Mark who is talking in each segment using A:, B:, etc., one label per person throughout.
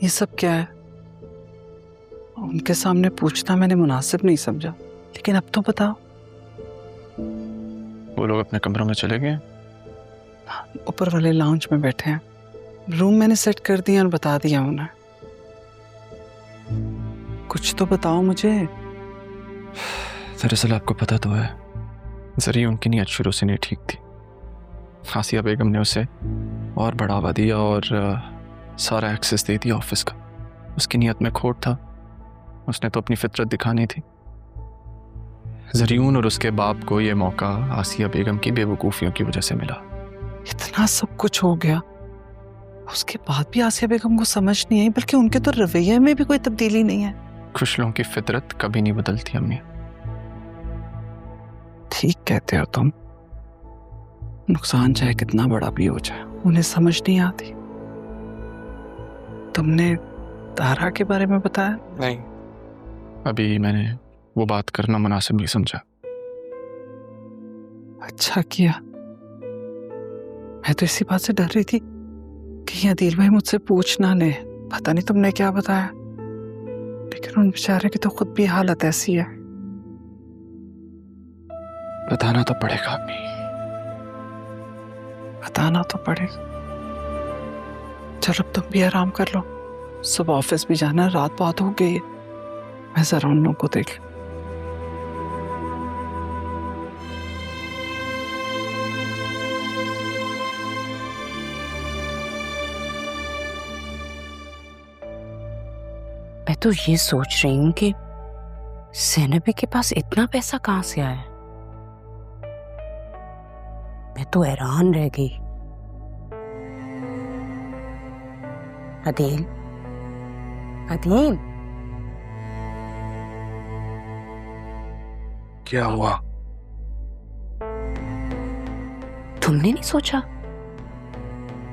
A: ये सब क्या है? उनके सामने पूछना मैंने मुनासिब नहीं समझा, लेकिन अब तो बताओ।
B: वो लोग अपने कमरों में चले गए,
A: ऊपर वाले लाउंज में बैठे हैं। रूम मैंने सेट कर दिया और बता दिया उन्हें। कुछ तो बताओ मुझे।
B: दरअसल आपको पता तो है, जरिए उनकी नीयत शुरू से नहीं ठीक थी। आसिया बेगम ने उसे और बढ़ावा दिया और सारा एक्सेस दे दिया ऑफिस का। उसकी नीयत में खोट था, उसने तो अपनी फितरत दिखानी थी। जरियून और उसके बाप को यह मौका आसिया बेगम की बेवकूफ़ियों की वजह से मिला।
A: इतना सब कुछ हो गया, उसके बाद भी आसिया बेगम को समझ नहीं आई, बल्कि उनके तो रवैये में भी कोई तब्दीली नहीं है।
B: खुश लोगों की फितरत कभी नहीं बदलती अम्मी।
A: ठीक कहते हो तुम। नुकसान चाहे कितना बड़ा भी हो जाए, उन्हें समझ नहीं आती। तुमने तारा के बारे में बताया?
B: नहीं, अभी मैंने वो बात करना मुनासिब नहीं समझा।
A: अच्छा किया। मैं तो इसी बात से डर रही थी कि अदील भाई मुझसे पूछ ना ले। पता नहीं तुमने क्या बताया, लेकिन उन बेचारे की तो खुद भी हालत ऐसी है।
B: बताना तो पड़ेगा अम्मी,
A: बताना तो पड़ेगा। चलो अब तुम भी आराम कर लो, सुबह ऑफिस भी जाना, रात बहुत हो गई है। मैं जरा उन लोगों को देख।
C: मैं तो ये सोच रही हूँ कि ज़ैनबी के पास इतना पैसा कहाँ से आया। मैं तो हैरान रह गई। अदील, अदील,
B: क्या हुआ?
C: तुमने नहीं सोचा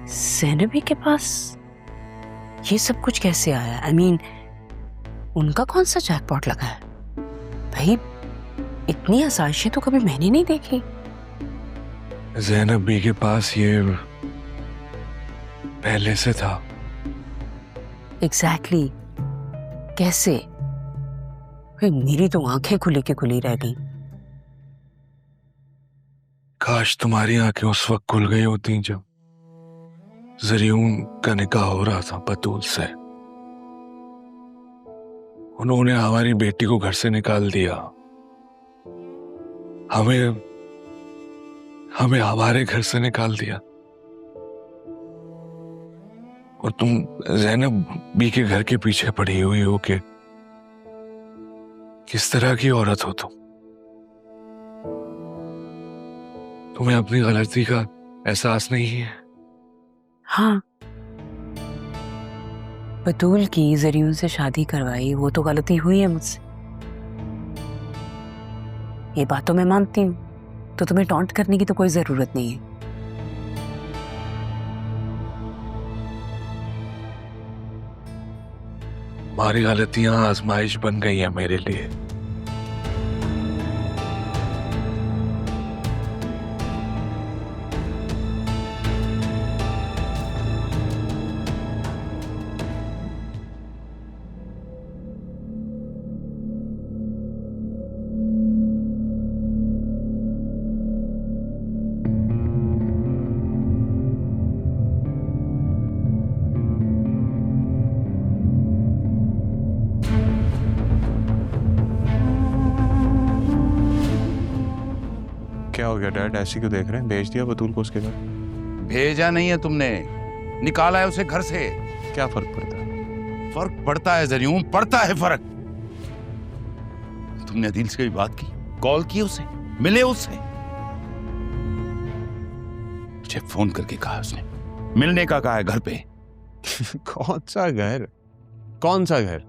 C: ज़ैनबी के पास ये सब कुछ कैसे आया? I mean, उनका कौन सा जैकपॉट लगा है भाई? इतनी आसाइशें तो कभी मैंने नहीं देखी।
D: ज़ैनब बी के पास ये पहले से था।
C: एग्जैक्टली कैसे? भाई मेरी तो आंखें खुली की खुली रह गई।
D: काश तुम्हारी आंखें उस वक्त खुल गई होती जब ज़रियून का निकाह हो रहा था बतूल से। उन्होंने हमारी बेटी को घर से निकाल दिया, हमें हमारे घर से निकाल दिया। और तुम ज़ैनब बी के घर के पीछे पड़ी हुई हो कि किस तरह की औरत हो तुम? तुम्हें अपनी गलती का एहसास नहीं है?
C: हाँ, बतूल की ज़रियून से शादी करवाई, वो तो गलती हुई है मुझसे, ये बात तो मैं मानती हूँ। तो तुम्हें टॉन्ट करने की तो कोई जरूरत नहीं है।
D: हमारी गलतियां आजमाइश बन गई है मेरे लिए।
E: क्या हो गया डैड, ऐसे क्यों देख रहे हैं? भेज दिया बतूल को उसके घर?
F: भेजा नहीं है तुमने, निकाला है उसे घर से।
E: क्या फर्क पड़ता है?
F: फर्क पड़ता है ज़रियून, पड़ता है फर्क। तुमने अदील से भी बात की, कॉल की उसे, मिले उससे? मुझे फोन करके कहा उसने, मिलने का कहा है घर पे।
E: कौन सा घर? कौन सा घर?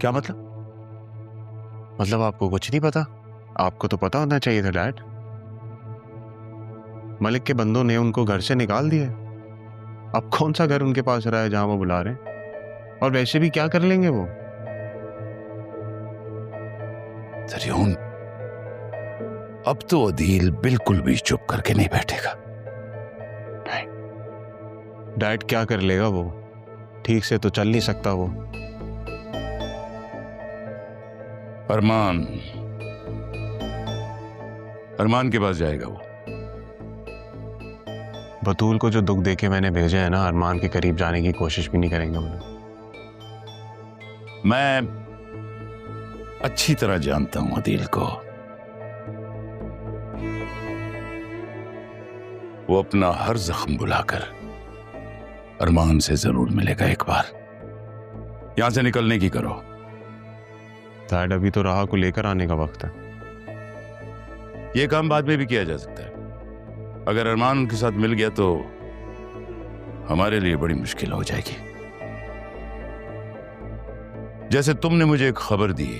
F: क्या मतलब?
E: मतलब आपको कुछ नहीं पता? आपको तो पता होना चाहिए था डैड। मलिक के बंदों ने उनको घर से निकाल दिया। अब कौन सा घर उनके पास रहा है जहां वो बुला रहे हैं? और वैसे भी क्या कर लेंगे वो?
F: ज़रियून, अब तो अदील बिल्कुल भी चुप करके नहीं बैठेगा।
E: डैड क्या कर लेगा वो? ठीक से तो चल नहीं सकता वो।
F: अरमान के पास जाएगा वो।
E: बतूल को जो दुख देके मैंने भेजा है ना, अरमान के करीब जाने की कोशिश भी नहीं करेंगे वो लोग।
F: मैं अच्छी तरह जानता हूं अदील को। वो अपना हर जख्म बुलाकर अरमान से जरूर मिलेगा एक बार। यहां से निकलने की करो।
E: डैड, अभी तो राह को लेकर आने का वक्त है।
F: यह काम बाद में भी किया जा सकता है। अगर अरमान उनके साथ मिल गया तो हमारे लिए बड़ी मुश्किल हो जाएगी। जैसे तुमने मुझे एक खबर दी,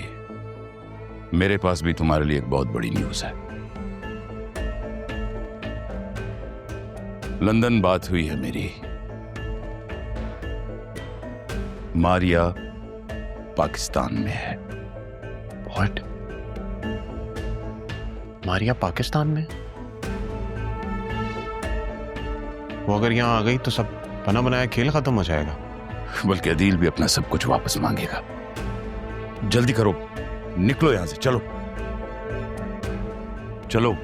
F: मेरे पास भी तुम्हारे लिए एक बहुत बड़ी न्यूज़ है। लंदन बात हुई है मेरी। मारिया पाकिस्तान में है।
E: व्हाट? मारिया पाकिस्तान में? वो अगर यहाँ आ गई तो सब बना बनाया खेल खत्म हो जाएगा।
F: बल्कि अदील भी अपना सब कुछ वापस मांगेगा। जल्दी करो, निकलो यहां से। चलो चलो।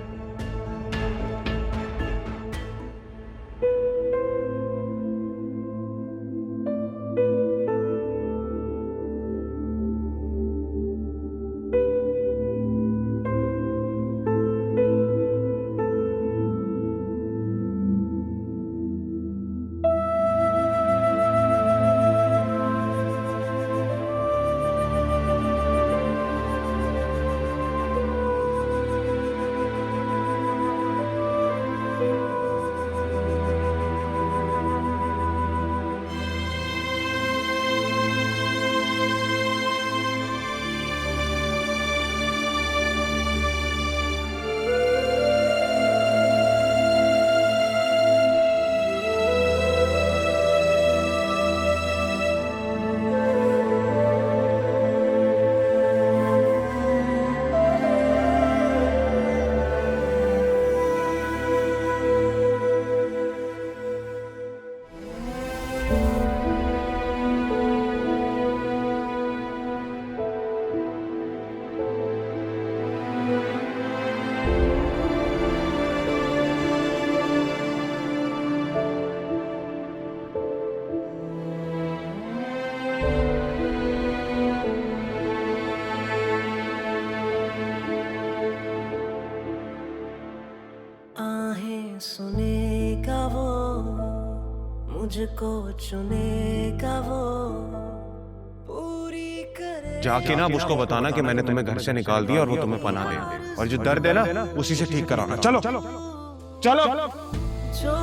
G: सुनेगा वो, मुझको चुनेगा वो, पूरी करे।
E: जाके ना अब उसको बताना कि मैंने तुम्हें घर से निकाल दिया और वो तुम्हें पनाह दे, और जो दर्द है ना उसी से ठीक कराना। चलो चलो चलो।
G: जो